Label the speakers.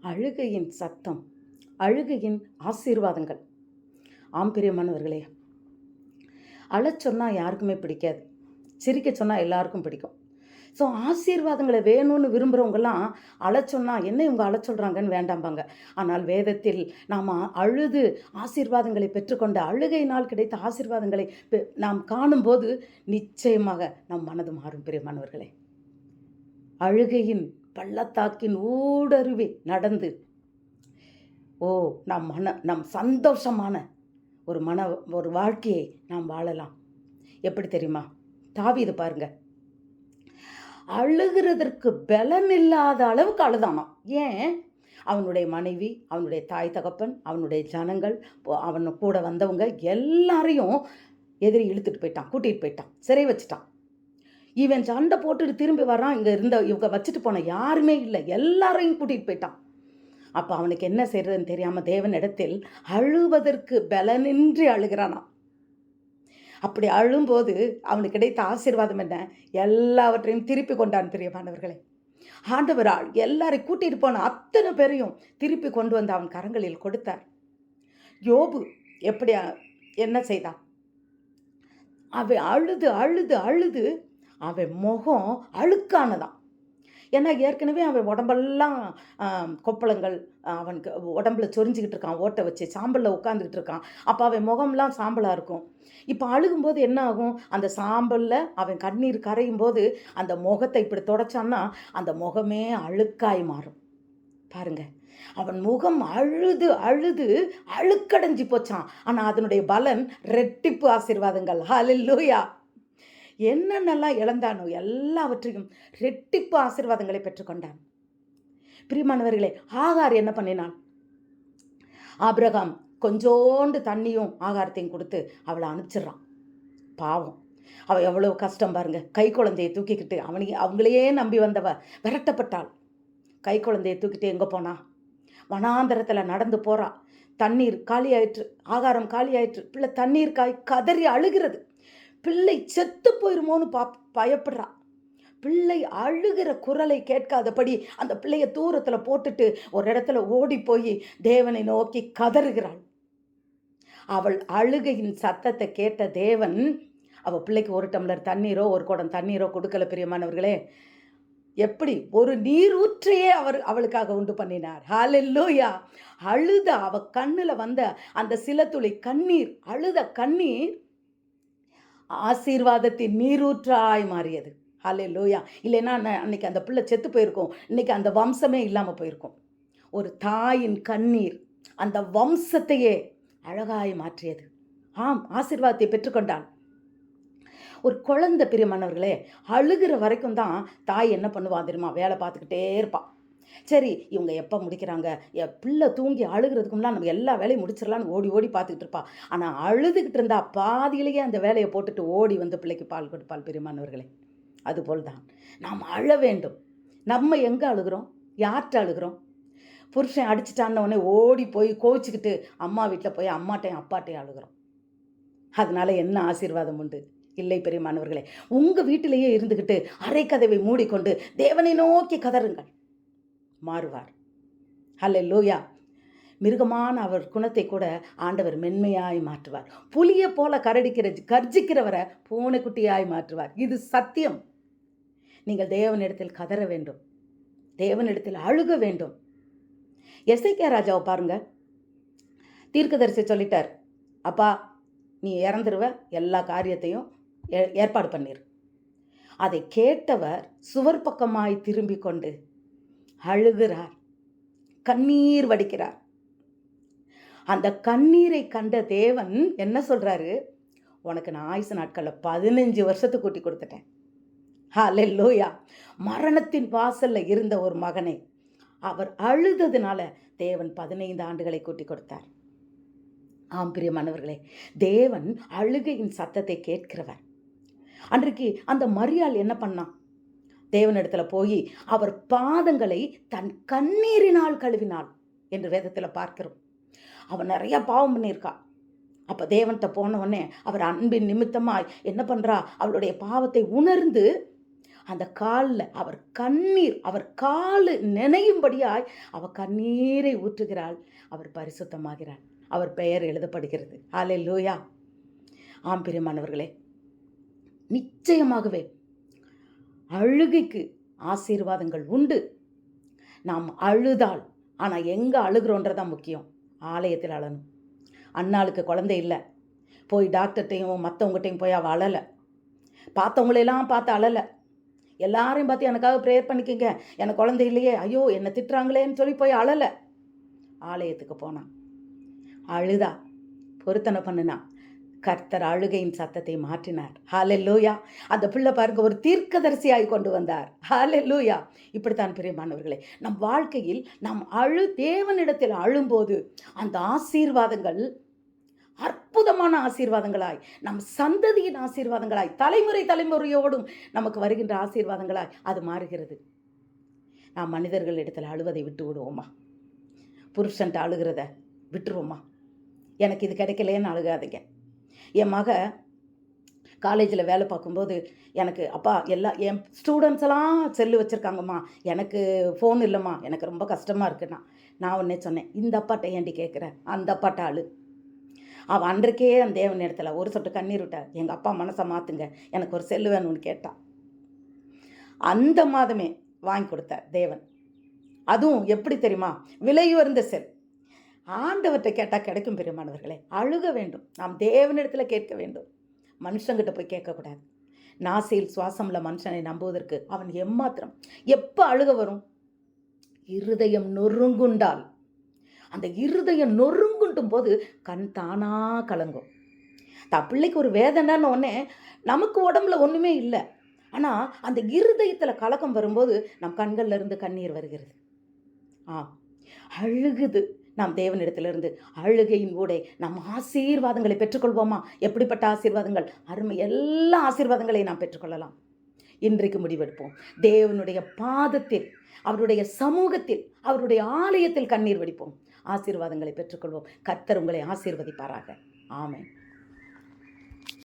Speaker 1: அழுகையின் சத்தம், அழுகையின் ஆசீர்வாதங்கள். ஆம் பிரியமானவர்களே, அழச் சொன்னா யாருக்குமே பிடிக்காது. சிரிக்க சொன்னா எல்லாருக்கும் பிடிக்கும். ஸோ ஆசீர்வாதங்களை வேணும்னு விரும்புகிறவங்கலாம் அழச் சொன்னா என்ன இவங்க அழச் சொல்கிறாங்கன்னு வேண்டாம்பாங்க. ஆனால் வேதத்தில் நாம் அழுது ஆசீர்வாதங்களை பெற்றுக்கொண்ட அழுகையினால் கிடைத்த ஆசீர்வாதங்களை நாம் காணும்போது நிச்சயமாக நம் மனது மாறும் பிரியமானவர்களே. அழுகையின் பள்ளத்தாக்கின் ஊடருவி நடந்து நம் சந்தோஷமான ஒரு வாழ்க்கையை நாம் வாழலாம். எப்படி தெரியுமா? தாவீது பாருங்க, அழுகிறதற்கு பலன் இல்லாத அளவுக்கு அழுதானாம். ஏன்? அவனுடைய மனைவி, அவனுடைய தாய் தகப்பன், அவனுடைய ஜனங்கள், அவன் கூட வந்தவங்க எல்லாரையும் எதிரி இழுத்துட்டு போயிட்டான், கூட்டிகிட்டு போயிட்டான், சிறை வச்சுட்டான். இவன் சண்டை போட்டுட்டு திரும்பி வரான், இவங்க வச்சுட்டு போன யாருமே இல்லை, எல்லாரையும் கூட்டிகிட்டு போயிட்டான். அப்போ அவனுக்கு என்ன செய்யறதுன்னு தெரியாமல் தேவனிடத்தில் அழுவதற்கு பலனின்றி அழுகிறானா. அப்படி அழும்போது அவனுக்கு கிடைத்த ஆசீர்வாதம் என்ன? எல்லாவற்றையும் திருப்பி கொண்டான் பிரியமானவர்களே. ஆண்டவர் எல்லாரையும் கூட்டிகிட்டு போன அத்தனை பேரையும் திருப்பி கொண்டு வந்து அவன் கரங்களில் கொடுத்தார். யோபு எப்படி என்ன செய்தான்? அவன் அழுது அழுது அழுது அவன் முகம் அழுக்கானதான். ஏன்னா ஏற்கனவே அவன் உடம்பெல்லாம் கொப்பளங்கள், அவனுக்கு உடம்புல சொரிஞ்சிக்கிட்டு இருக்கான், ஓட்டை வச்சு சாம்பலில் உட்காந்துக்கிட்டு இருக்கான். அப்போ அவன் முகம்லாம் சாம்பலாக இருக்கும். இப்போ அழுகும்போது என்ன ஆகும்? அந்த சாம்பலில் அவன் கண்ணீர் கரையும் போது அந்த முகத்தை இப்படி தொடச்சான்னா அந்த முகமே அழுக்காய் மாறும். பாருங்க, அவன் முகம் அழுது அழுது அழுக்கடைஞ்சி போச்சான். ஆனால் அதனுடைய பலன் ரெட்டிப்பு ஆசீர்வாதங்கள். ஹல்லேலூயா! என்னென்னலாம் இழந்தானோ எல்லாவற்றையும் ரெட்டிப்பு ஆசீர்வாதங்களை பெற்றுக்கொண்டான். பிரியமானவர்களே, ஆகார் என்ன பண்ணினான்? ஆபிரகாம் கொஞ்சோண்டு தண்ணியும் ஆகாரத்தையும் கொடுத்து அவளை அனுப்பிச்சிடுறான். பாவம், அவள் எவ்வளோ கஷ்டம் பாருங்க. கை குழந்தையை தூக்கிக்கிட்டு அவங்களையே நம்பி வந்தவ விரட்டப்பட்டாள். கை குழந்தையை தூக்கிட்டு எங்கே போனா? வனாந்தரத்தில் நடந்து போறா. தண்ணீர் காலி ஆயிற்று, ஆகாரம் காலி ஆயிற்று. பிள்ளை தண்ணீர் கதறி அழுகிறது. பிள்ளை செத்து போயிருமோன்னு பயப்படுறா. பிள்ளை அழுகிற குரலை கேட்காதபடி அந்த பிள்ளைய தூரத்தில் போட்டுட்டு ஒரு இடத்துல ஓடி போய் தேவனை நோக்கி கதறுகிறாள். அவள் அழுகையின் சத்தத்தை கேட்ட தேவன் அவள் பிள்ளைக்கு ஒரு டம்ளர் தண்ணீரோ ஒரு குடம் தண்ணீரோ கொடுக்கல பிரியமானவர்களே. எப்படி ஒரு நீரூற்றையே அவளுக்காக உண்டு பண்ணினார். ஹல்லேலூயா! அழுத அவ கண்ணில் வந்த அந்த சில துளி கண்ணீர், அழுத கண்ணீர் ஆசீர்வாதத்தின் நீரூற்றாய் மாறியது. ஹல்லேலூயா! இல்லைன்னா அன்னைக்கு அந்த பிள்ளை செத்து போயிருக்கும், இன்னைக்கு அந்த வம்சமே இல்லாமல் போயிருக்கும். ஒரு தாயின் கண்ணீர் அந்த வம்சத்தையே அழகாய் மாற்றியது. ஆம், ஆசீர்வாதத்தை பெற்றுக்கொண்டான். ஒரு குழந்தை பிரியமானவர்களே, அழுகிற வரைக்கும் தான் தாய் என்ன பண்ணுவா தெரியுமா? வேலை பார்த்துக்கிட்டே இருப்பாள். சரி, இவங்க எப்போ முடிக்கிறாங்க, பிள்ளை தூங்கி அழுகிறதுக்கு முன்னாடி நம்ம எல்லா வேலையும் முடிச்சிடலான்னு ஓடி ஓடி பார்த்துக்கிட்டு இருப்பா. ஆனால் அழுதுகிட்டு இருந்தா பாதியிலேயே அந்த வேலையை போட்டுட்டு ஓடி வந்து பிள்ளைக்கு பால் கொடுப்பாள் பிரியமானவர்களே. அதுபோல் தான் நாம் அழ வேண்டும். நம்ம எங்கே அழுகிறோம்? யார்கிட்ட அழுகிறோம்? புருஷன் அடிச்சிட்டான்னொடனே ஓடி போய் கோவிச்சுக்கிட்டு அம்மா வீட்டில் போய் அம்மாட்டையும் அப்பாட்டையும் அழுகிறோம். அதனால என்ன ஆசீர்வாதம் உண்டு? இல்லை பிரியமானவர்களே. உங்கள் வீட்டிலேயே இருந்துக்கிட்டு அரை கதவை மூடிக்கொண்டு தேவனை நோக்கி கதறுங்கள், மாறுவார். ஹல்லேலூயா! மிருகமான அவர் குணத்தை கூட ஆண்டவர் மென்மையாய் மாற்றுவார். புலியை போல கர்ஜிக்கிறவரை பூனைக்குட்டியாய் மாற்றுவார். இது சத்தியம். நீங்கள் தேவனிடத்தில் கதற வேண்டும், தேவனிடத்தில் அழுக வேண்டும். எசேக்கியா ராஜாவை பாருங்க, தீர்க்கதரிசி சொல்லிட்டார், அப்பா நீ இறந்துருவ, எல்லா காரியத்தையும் ஏற்பாடு பண்ணிரு. அதை கேட்டவர் சுவர் பக்கமாய் திரும்பி கொண்டு அழுகிறார், கண்ணீர் வடிக்கிறார். அந்த கண்ணீரை கண்ட தேவன் என்ன சொல்றாரு? உனக்கு நான் ஆயுசு நாட்களில் 15 வருஷத்துக்கு கூட்டி கொடுத்துட்டேன். ஹல்லேலூயா! மரணத்தின் வாசல்ல இருந்த ஒரு மகனை அவர் அழுததுனால தேவன் 15 ஆண்டுகளை கூட்டி கொடுத்தார். ஆம் பிரியமானவர்களே, தேவன் அழுகையின் சத்தத்தை கேட்கிறவர். அன்றைக்கு அந்த மரியாள் என்ன பண்ணான்? தேவனிடத்துல போய் அவர் பாதங்களை தன் கண்ணீரினால் கழுவினாள் என்று வேதத்தில் பார்க்கிறோம். அவன் நிறைய பாவம் பண்ணியிருக்கா. அப்போ தேவன்கிட்ட போன உடனே அவர் அன்பின் நிமித்தமாய் என்ன பண்ணுறா? அவளுடைய பாவத்தை உணர்ந்து அந்த காலில் அவர் கண்ணீர், அவர் காலு நினையும்படியாய் அவர் கண்ணீரை ஊற்றுகிறாள். அவர் பரிசுத்தமாகிறார். அவர் பெயர் எழுதப்படுகிறது. ஹல்லேலூயா. ஆம் பிரியமானவர்களே, நிச்சயமாகவே அழுகைக்கு ஆசீர்வாதங்கள் உண்டு. நாம் அழுதால், ஆனால் எங்கே அழுகிறோன்றதான் முக்கியம். ஆலயத்தில் அழணும். அண்ணாளுக்கு குழந்தை இல்லை, போய் டாக்டர்கிட்டையும் மற்றவங்ககிட்டையும் போய் அவள் அழலை. பார்த்தவங்களெல்லாம் பார்த்து அழலை. எல்லாரையும் பார்த்து எனக்காக ப்ரேயர் பண்ணிக்கங்க, எனக்கு குழந்தை இல்லையே, ஐயோ என்னை திட்டுறாங்களேன்னு சொல்லி போய் அழலை. ஆலயத்துக்கு போனான், அழுதா, பொருத்தனை பண்ணினா. கர்த்தர் அழுகையின் சத்தத்தை மாற்றினார். ஹல்லேலூயா. அந்த பிள்ளை பாருங்க, ஒரு தீர்க்கதரிசியாய் கொண்டு வந்தார். ஹல்லேலூயா. இப்படித்தான் பிரியமானவர்களே, நம் வாழ்க்கையில் நாம் தேவனிடத்தில் அழும்போது அந்த ஆசீர்வாதங்கள் அற்புதமான ஆசீர்வாதங்களாய், நம் சந்ததியின் ஆசீர்வாதங்களாய், தலைமுறையோடும் நமக்கு வருகின்ற ஆசீர்வாதங்களாய் அது மாறுகிறது. நாம் மனிதர்கள் இடத்துல அழுவதை விட்டு விடுவோமா? புருஷன்ட்டு அழுகிறத விட்டுருவோமா? எனக்கு இது கிடைக்கலேன்னு அழுகாதீங்க. என் மக காலேஜில் வேலை பார்க்கும்போது எனக்கு, அப்பா என் ஸ்டூடெண்ட்ஸ் எல்லாம் செல்லு வச்சுருக்காங்கம்மா, எனக்கு ஃபோன் இல்லைம்மா, எனக்கு ரொம்ப கஷ்டமாக இருக்குண்ணா. நான் உடனே சொன்னேன், இந்த அப்பாட்ட ஏண்டி கேட்குற, அந்த அப்பாட்ட அழு. அவன் அன்றைக்கே அந்த தேவன் இடத்துல ஒரு சொட்டு கண்ணீர் விட்டார். எங்கள் அப்பா மனசை மாற்றுங்க, எனக்கு ஒரு செல்லு வேணும்னு கேட்டான். அந்த மாதமே வாங்கி கொடுத்தார் தேவன். அதுவும் எப்படி தெரியுமா? விலையுயர்ந்த செல். ஆண்டவர்கிட்ட கேட்டால் கிடைக்கும் பிரியமானவர்களே. அழுக வேண்டும், நாம் தேவனிடத்தில் கேட்க வேண்டும், மனுஷங்கிட்ட போய் கேட்கக்கூடாது. நாசியில் சுவாசமுள்ள மனுஷனை நம்புவதற்கு அவன் எம்மாத்திரம். எப்போ அழுக வரும்? இருதயம் நொறுங்குண்டால். அந்த இருதயம் நொறுங்குண்டும் போது கண் தானா கலங்கும். பிள்ளைக்கு ஒரு வேதனைன்னு ஒன்னே நமக்கு உடம்புல ஒன்றுமே இல்லை, ஆனால் அந்த இருதயத்தில் கலக்கம் வரும்போது நம் கண்கள்ல இருந்து கண்ணீர் வருகிறது. அழுகுது. நாம் தேவனிடத்திலிருந்து அழுகையின் ஊடே நம் ஆசீர்வாதங்களை பெற்றுக்கொள்வோமா? எப்படிப்பட்ட ஆசீர்வாதங்கள்? அருமை, எல்லா ஆசீர்வாதங்களையும் நாம் பெற்றுக்கொள்ளலாம். இன்றைக்கு முடிவெடுப்போம். தேவனுடைய பாதத்தில், அவருடைய சமூகத்தில், அவருடைய ஆலயத்தில் கண்ணீர் வடிப்போம். ஆசீர்வாதங்களை பெற்றுக்கொள்வோம். கர்த்தர் உங்களை ஆசீர்வதிப்பாராக. ஆமென்.